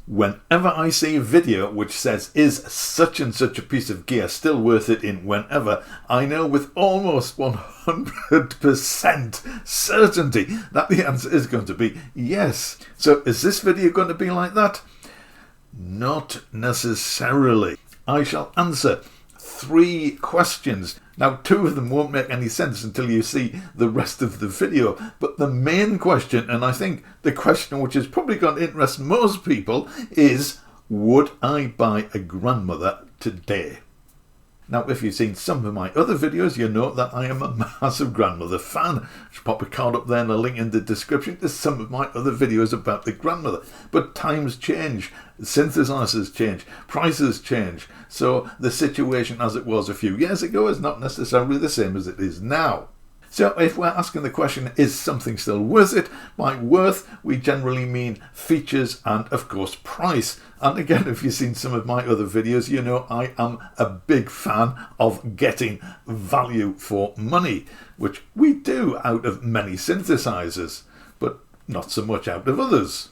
Whenever I see a video which says, is such and such a piece of gear still worth it in whenever, I know with almost 100% certainty that the answer is going to be yes. So is this video going to be like that? Not necessarily. I shall answer 3 questions. Now, 2 of them won't make any sense until you see the rest of the video, but the main question, and I think the question which is probably going to interest most people, is would I buy a grandmother today? Now, if you've seen some of my other videos, you know that I am a massive grandmother fan. Just pop a card up there and a link in the description to some of my other videos about the grandmother. But times change, synthesizers change, prices change. So the situation as it was a few years ago is not necessarily the same as it is now. So if we're asking the question, is something still worth it? By worth, we generally mean features and, of course, price. And again, if you've seen some of my other videos, you know I am a big fan of getting value for money, which we do out of many synthesizers, but not so much out of others.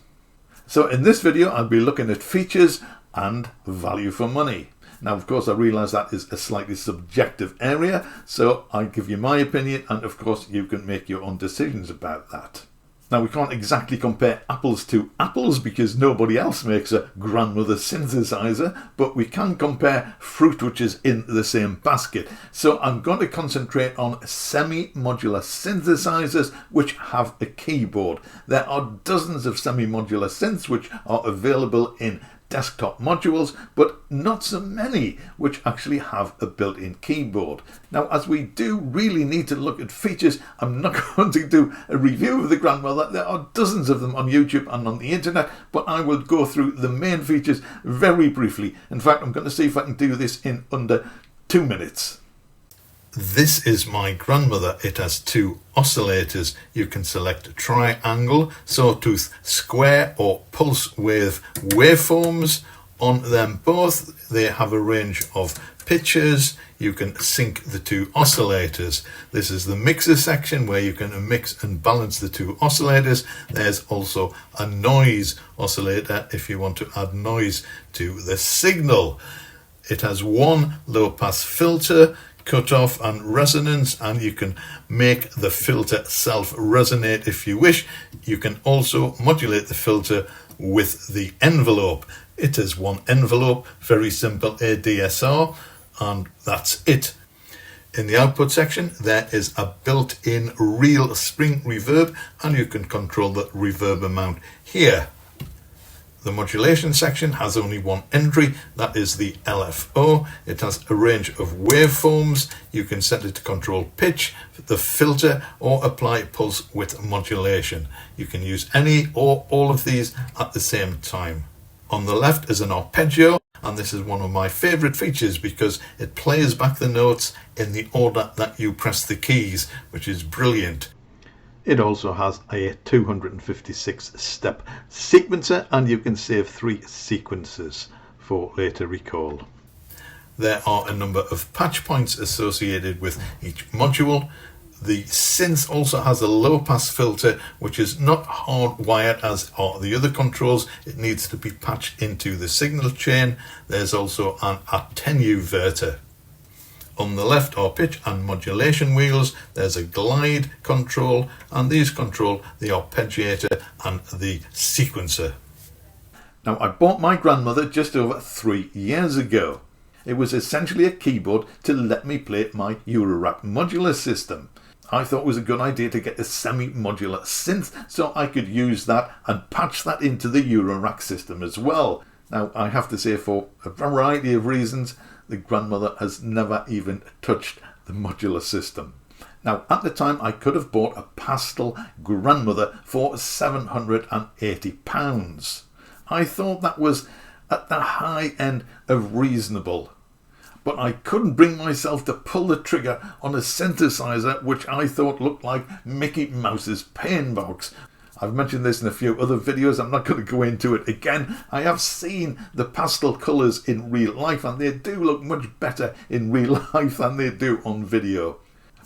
So in this video, I'll be looking at features and value for money. Now, of course, I realise that is a slightly subjective area, so I give you my opinion, and of course, you can make your own decisions about that. Now, we can't exactly compare apples to apples because nobody else makes a grandmother synthesizer, but we can compare fruit which is in the same basket. So I'm going to concentrate on semi-modular synthesizers which have a keyboard. There are dozens of semi-modular synths which are available in desktop modules, but not so many which actually have a built-in keyboard. Now, as we do really need to look at features, I'm not going to do a review of the grandmother. There are dozens of them on YouTube and on the internet, but I will go through the main features very briefly. In fact, I'm going to see if I can do this in under 2 minutes. This is my grandmother. It has 2 oscillators. You can select triangle, sawtooth, square or pulse wave waveforms. On them both, they have a range of pitches. You can sync the 2 oscillators. This is the mixer section where you can mix and balance the 2 oscillators. There's also a noise oscillator if you want to add noise to the signal. It has 1 low-pass filter, cutoff and resonance, and you can make the filter self-resonate if you wish. You can also modulate the filter with the envelope. It is 1 envelope, very simple ADSR, and that's it. In the output section, there is a built-in real spring reverb, and you can control the reverb amount here. The modulation section has only 1 entry, that is the LFO. It has a range of waveforms. You can set it to control pitch, the filter, or apply pulse width modulation. You can use any or all of these at the same time. On the left is an arpeggio, and this is one of my favorite features because it plays back the notes in the order that you press the keys, which is brilliant. It also has a 256 step sequencer, and you can save 3 sequences for later recall. There are a number of patch points associated with each module. The synth also has a low pass filter which is not hardwired as are the other controls. It needs to be patched into the signal chain. There's also an attenuverter. On the left are pitch and modulation wheels. There's a glide control, and these control the arpeggiator and the sequencer. Now, I bought my grandmother just over 3 years ago. It was essentially a keyboard to let me play my Eurorack modular system. I thought it was a good idea to get a semi-modular synth so I could use that and patch that into the Eurorack system as well. Now, I have to say, for a variety of reasons, the grandmother has never even touched the modular system. Now, at the time, I could have bought a pastel grandmother for £780. I thought that was at the high end of reasonable. But I couldn't bring myself to pull the trigger on a synthesizer which I thought looked like Mickey Mouse's pain box. I've mentioned this in a few other videos. I'm not going to go into it again. I have seen the pastel colours in real life, and they do look much better in real life than they do on video.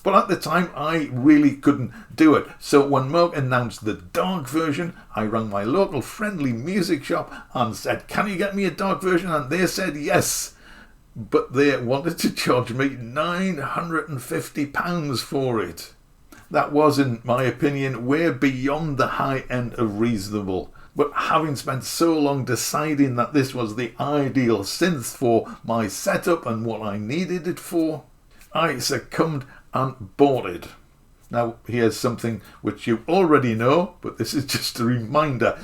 But at the time, I really couldn't do it. So when Moog announced the dark version, I rang my local friendly music shop and said, "Can you get me a dark version?" And they said yes. But they wanted to charge me £950 for it. That was, in my opinion, way beyond the high end of reasonable. But having spent so long deciding that this was the ideal synth for my setup and what I needed it for, I succumbed and bought it. Now, here's something which you already know, but this is just a reminder.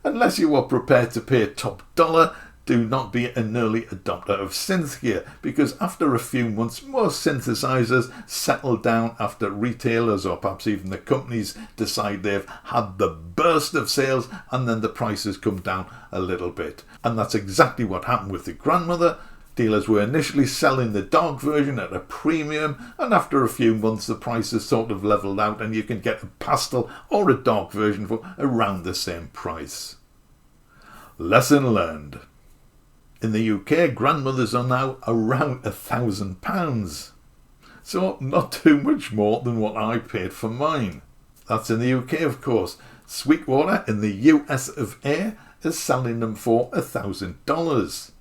Unless you are prepared to pay top dollar, do not be an early adopter of synth gear, because after a few months, most synthesizers settle down after retailers or perhaps even the companies decide they've had the burst of sales, and then the prices come down a little bit. And that's exactly what happened with the Grandmother. Dealers were initially selling the dark version at a premium, and after a few months the prices sort of leveled out and you can get a pastel or a dark version for around the same price. Lesson learned. In the UK, Grandmothers are now around £1,000. So not too much more than what I paid for mine. That's in the UK, of course. Sweetwater in the US of A is selling them for $1,000.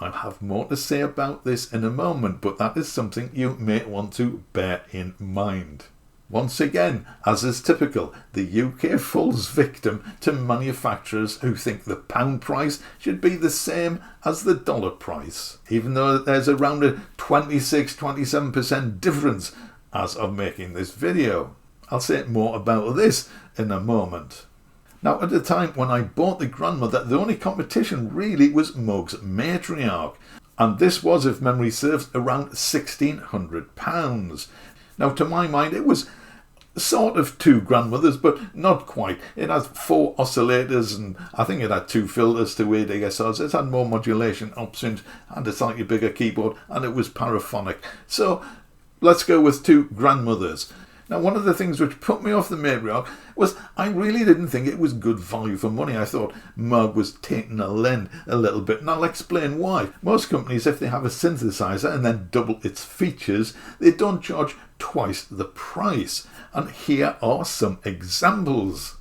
I'll have more to say about this in a moment, but that is something you may want to bear in mind. Once again, as is typical, the UK falls victim to manufacturers who think the pound price should be the same as the dollar price, even though there's around a 26-27% difference as of making this video. I'll say more about this in a moment. Now, at the time when I bought the Grandmother, the only competition really was Moog's Matriarch, and this was, if memory serves, around £1,600. Now, to my mind, it was sort of two Grandmothers, but not quite. It has 4 oscillators, and I think it had 2 filters to 8 ASRs. It had more modulation options and a slightly bigger keyboard, and it was paraphonic. So let's go with 2 Grandmothers. Now, one of the things which put me off the Matriarch was I really didn't think it was good value for money. I thought Moog was taking a lend a little bit, and I'll explain why. Most companies, if they have a synthesizer and then double its features, they don't charge twice the price. And here are some examples.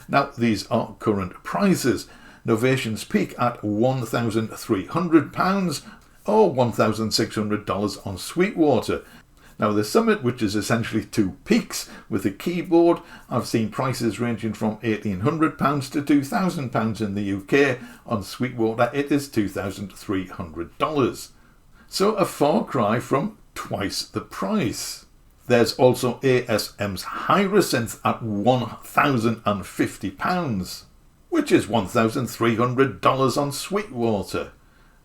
Now, these are current prices. Novation's Peak at £1,300 or $1,600 on Sweetwater. Now, the Summit, which is essentially 2 peaks with a keyboard, I've seen prices ranging from £1,800 to £2,000 in the UK. On Sweetwater, it is $2,300. So a far cry from twice the price. There's also ASM's Hyrosynth at £1,050, which is $1,300 on Sweetwater.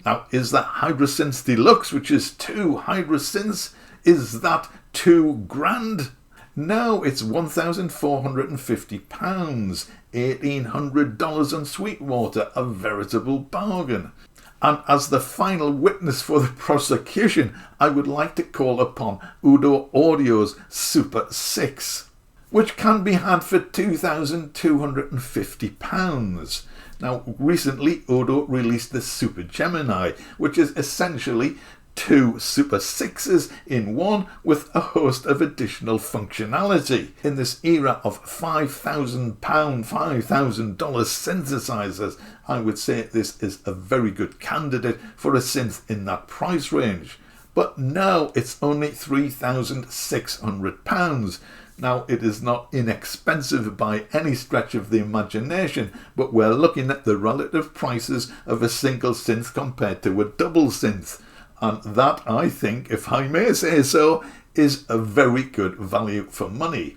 Now, is that Hyrosynth Deluxe, which is 2 Hyrosynths, is that £2,000? No, it's £1,450, $1,800 on Sweetwater, a veritable bargain. And as the final witness for the prosecution, I would like to call upon Udo Audio's Super 6, which can be had for £2,250. Now, recently Udo released the Super Gemini, which is essentially 2 Super 6s in one with a host of additional functionality. In this era of £5,000, $5,000 synthesizers, I would say this is a very good candidate for a synth in that price range. But now it's only £3,600. Now, it is not inexpensive by any stretch of the imagination, but we're looking at the relative prices of a single synth compared to a double synth. And that, I think, if I may say so, is a very good value for money.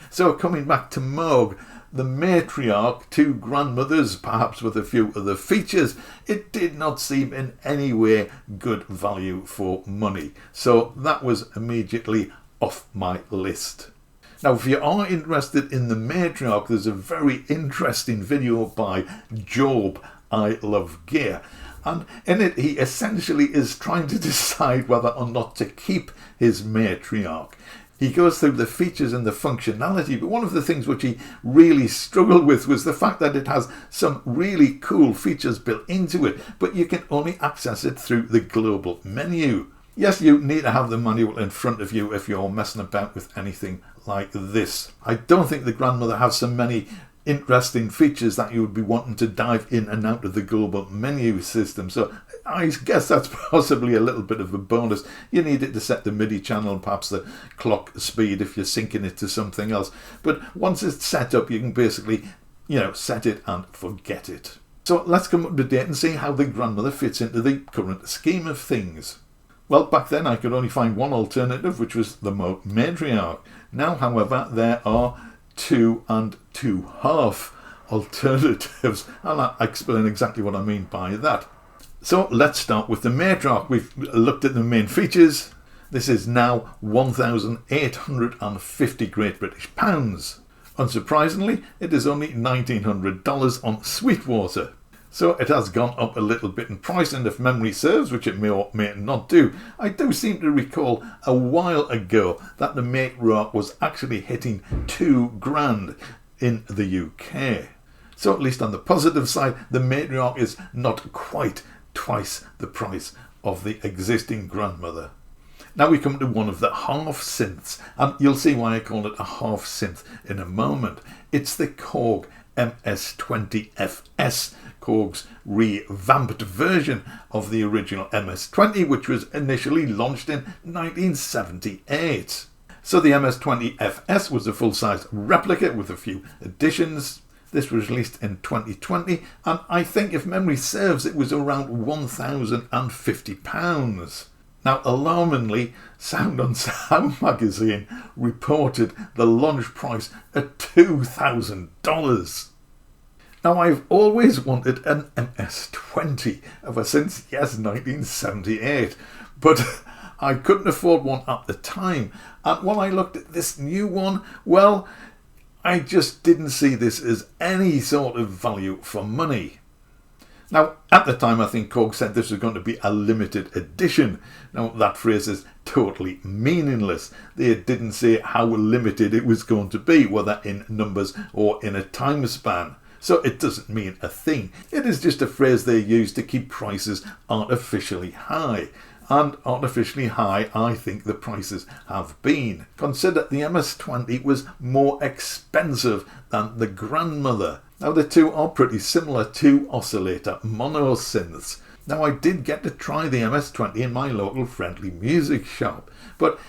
So coming back to Moog, the Matriarch, 2 Grandmothers, perhaps with a few other features, it did not seem in any way good value for money. So that was immediately off my list. Now, if you are interested in the Matriarch, there's a very interesting video by Job, I Love Gear. And in it, he essentially is trying to decide whether or not to keep his Matriarch. He goes through the features and the functionality, but one of the things which he really struggled with was the fact that it has some really cool features built into it, but you can only access it through the global menu. Yes, you need to have the manual in front of you if you're messing about with anything like this. I don't think the Grandmother has so many interesting features that you would be wanting to dive in and out of the global menu system, so I guess that's possibly a little bit of a bonus. You need it to set the MIDI channel and perhaps the clock speed if you're syncing it to something else, but once it's set up you can basically, set it and forget it. So let's come up to date and see how the Grandmother fits into the current scheme of things. Well, back then I could only find one alternative, which was the Moog Matriarch. Now, however, there are 2 2.5 alternatives, and I'll explain exactly what I mean by that. So let's start with the Matriarch. We've looked at the main features. This is now 1,850 Great British pounds. Unsurprisingly, it is only $1,900 on Sweetwater. So it has gone up a little bit in price, and if memory serves, which it may or may not do, I do seem to recall a while ago that the Matriarch was actually hitting £2,000 in the UK. So at least on the positive side, the Matriarch is not quite twice the price of the existing Grandmother. Now we come to one of the half synths, and you'll see why I call it a half synth in a moment. It's the Korg MS-20FS, Korg's revamped version of the original MS-20, which was initially launched in 1978. So the MS-20FS was a full-size replica with a few additions. This was released in 2020, and I think if memory serves it was around £1,050. Now, alarmingly, Sound on Sound magazine reported the launch price at $2,000. Now, I've always wanted an MS-20 ever since, 1978, but I couldn't afford one at the time. And when I looked at this new one, well, I just didn't see this as any sort of value for money. Now, at the time, I think Korg said this was going to be a limited edition. Now, that phrase is totally meaningless. They didn't say how limited it was going to be, whether in numbers or in a time span. So it doesn't mean a thing. It is just a phrase they use to keep prices artificially high. And artificially high, I think the prices have been. Consider the MS-20 was more expensive than the Grandmother. Now the two are pretty similar to oscillator mono synths. Now I did get to try the MS-20 in my local friendly music shop, but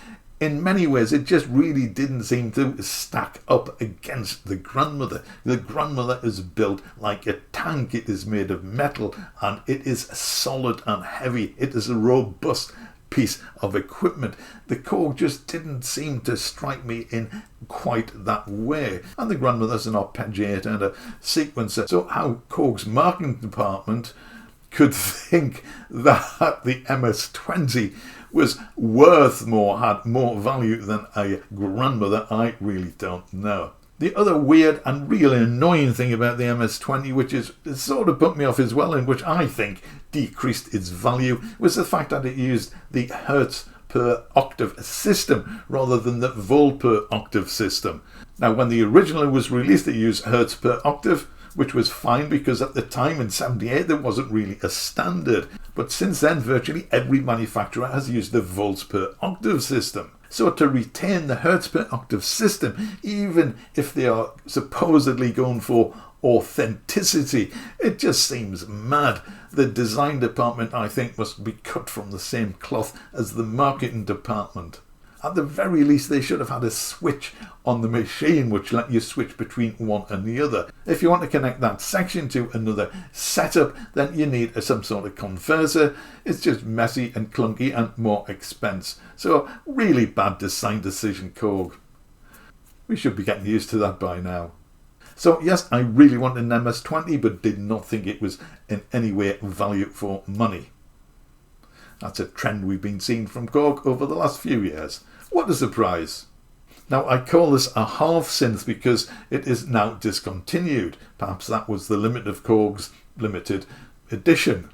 in many ways it just really didn't seem to stack up against the Grandmother. The Grandmother is built like a tank. It is made of metal and it is solid and heavy. It is a robust piece of equipment. The Korg just didn't seem to strike me in quite that way. And the Grandmother's an arpeggiator and a sequencer. So how Korg's marketing department could think that the MS-20 was worth more, had more value than a Grandmother, I really don't know. The other weird and really annoying thing about the MS-20, which is sort of put me off as well, and which I think decreased its value, was the fact that it used the Hertz Per Octave system rather than the Volt Per Octave system. Now, when the original was released, it used Hertz Per Octave, which was fine because at the time in 78 there wasn't really a standard. But since then, virtually every manufacturer has used the Volts Per Octave system. So to retain the Hertz Per Octave system, even if they are supposedly going for authenticity, it just seems mad. The design department, I think, must be cut from the same cloth as the marketing department. At the very least, they should have had a switch on the machine which let you switch between one and the other. If you want to connect that section to another setup, then you need some sort of converter. It's just messy and clunky and more expense. So really bad design decision, Korg. We should be getting used to that by now. So yes, I really wanted an MS-20, but did not think it was in any way value for money. That's a trend we've been seeing from Korg over the last few years. What a surprise. Now, I call this a half synth because it is now discontinued. Perhaps that was the limit of Korg's limited edition.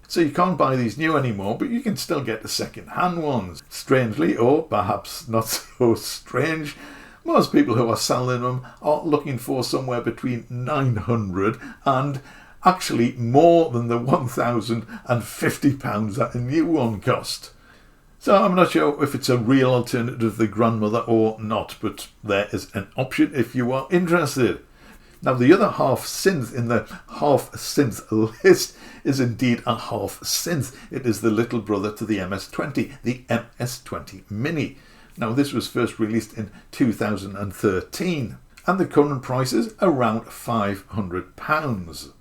So you can't buy these new anymore, but you can still get the second-hand ones. Strangely, or perhaps not so strange, most people who are selling them are looking for somewhere between £900 and actually more than the £1,050 that a new one cost. So I'm not sure if it's a real alternative to the Grandmother or not, but there is an option if you are interested. Now the other half synth in the half synth list is indeed a half synth. It is the little brother to the MS-20, the MS-20 Mini. Now this was first released in 2013 and the current price is around £500.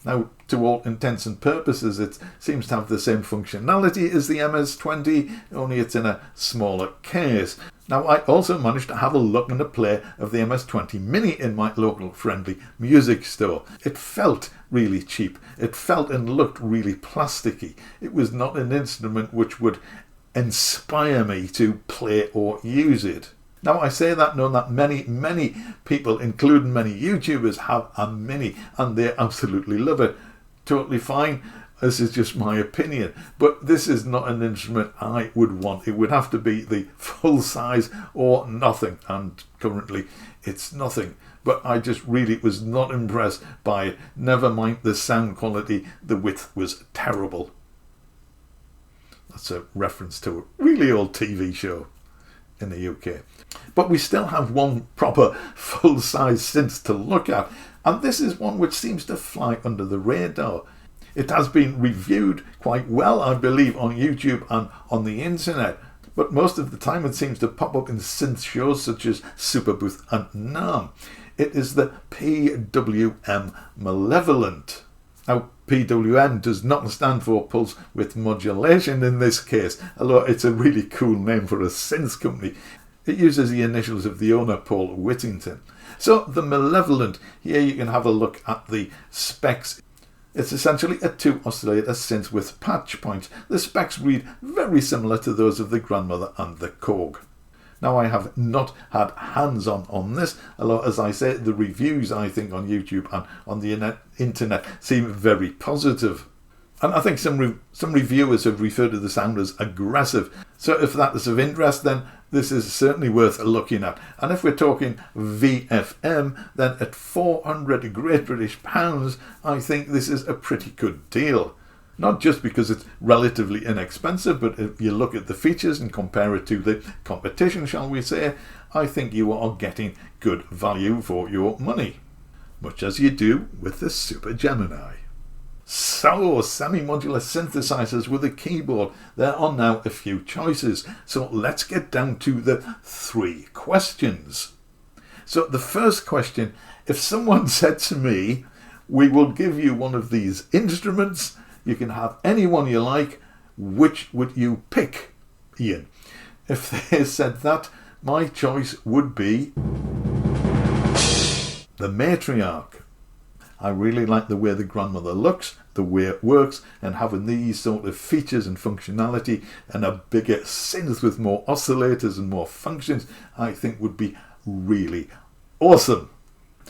Now, to all intents and purposes, it seems to have the same functionality as the MS-20, only it's in a smaller case. Now, I also managed to have a look and a play of the MS-20 Mini in my local friendly music store. It felt really cheap. It felt and looked really plasticky. It was not an instrument which would inspire me to play or use it. Now I say that knowing that many people, including many YouTubers, have a Mini and they absolutely love it. Totally fine. This is just my opinion. But this is not an instrument I would want. It would have to be the full size or nothing. And currently it's nothing. But I just really was not impressed by it. Never mind the sound quality. The width was terrible. That's a reference to a really old TV show in the UK. But we still have one proper full-size synth to look at, and this is one which seems to fly under the radar. It has been reviewed quite well, I believe, on YouTube and on the internet, but most of the time it seems to pop up in synth shows such as Superbooth and NAMM. It is the PWM Malevolent. Now, PWM does not stand for pulse width modulation in this case, although it's a really cool name for a synth company. It uses the initials of the owner, Paul Whittington. So the Malevolent, here you can have a look at the specs. It's essentially a 2-oscillator synth with patch points. The specs read very similar to those of the Grandmother and the Korg. Now I have not had hands-on on this, although as I say, the reviews I think on YouTube and on the internet seem very positive. And I think some reviewers have referred to the sound as aggressive. So if that is of interest, then this is certainly worth looking at. And if we're talking VFM, then at 400 Great British pounds, I think this is a pretty good deal. Not just because it's relatively inexpensive, but if you look at the features and compare it to the competition, shall we say, I think you are getting good value for your money. Much as you do with the Super Gemini. So, semi-modular synthesizers with a keyboard. There are now a few choices. So let's get down to the 3 questions. So the first question, if someone said to me, we will give you one of these instruments, you can have any one you like, which would you pick, Ian? If they said that, my choice would be the Matriarch. I really like the way the Grandmother looks, the way it works, and having these sort of features and functionality and a bigger synth with more oscillators and more functions, I think would be really awesome.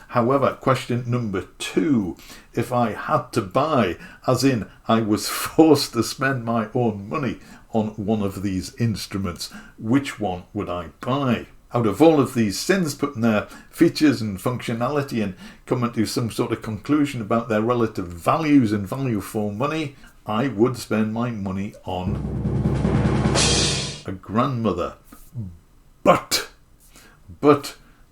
However, question number 2, if I had to buy, as in I was forced to spend my own money on one of these instruments, which one would I buy? Out of all of these synths, putting their features and functionality and coming to some sort of conclusion about their relative values and value for money, I would spend my money on a Grandmother. But,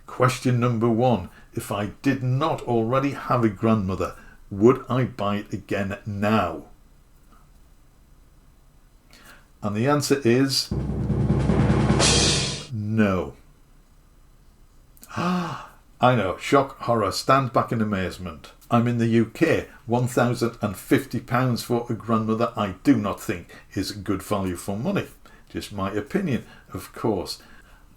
question number 1, if I did not already have a Grandmother, would I buy it again now? And the answer is no. I know, shock, horror, stand back in amazement. I'm in the UK. £1,050 for a Grandmother I do not think is good value for money. Just my opinion, of course.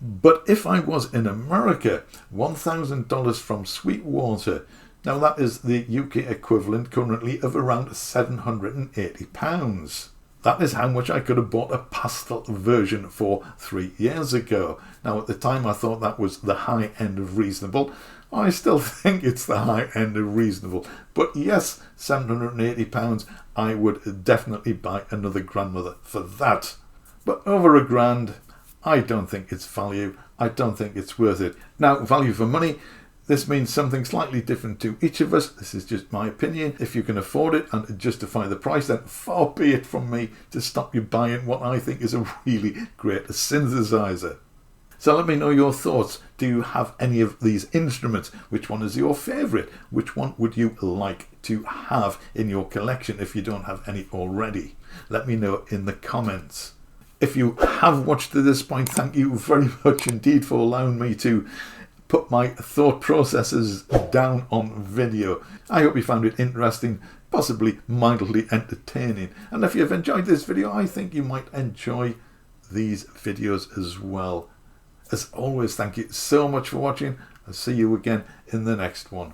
But if I was in America, $1,000 from Sweetwater. Now that is the UK equivalent currently of around £780. That is how much I could have bought a pastel version for 3 years ago. Now at the time I thought that was the high end of reasonable. I still think it's the high end of reasonable. But yes, £780, I would definitely buy another Grandmother for that. But over £1,000, I don't think it's value. I don't think it's worth it. Now, value for money, This means something slightly different to each of us. This is just my opinion. If you can afford it and justify the price, then far be it from me to stop you buying what I think is a really great synthesizer. So let me know your thoughts. Do you have any of these instruments? Which one is your favorite? Which one would you like to have in your collection if you don't have any already? Let me know in the comments. If you have watched to this point, thank you very much indeed for allowing me to put my thought processes down on video. I hope you found it interesting, possibly mildly entertaining. And if you've enjoyed this video, I think you might enjoy these videos as well. As always, thank you so much for watching. I'll see you again in the next one.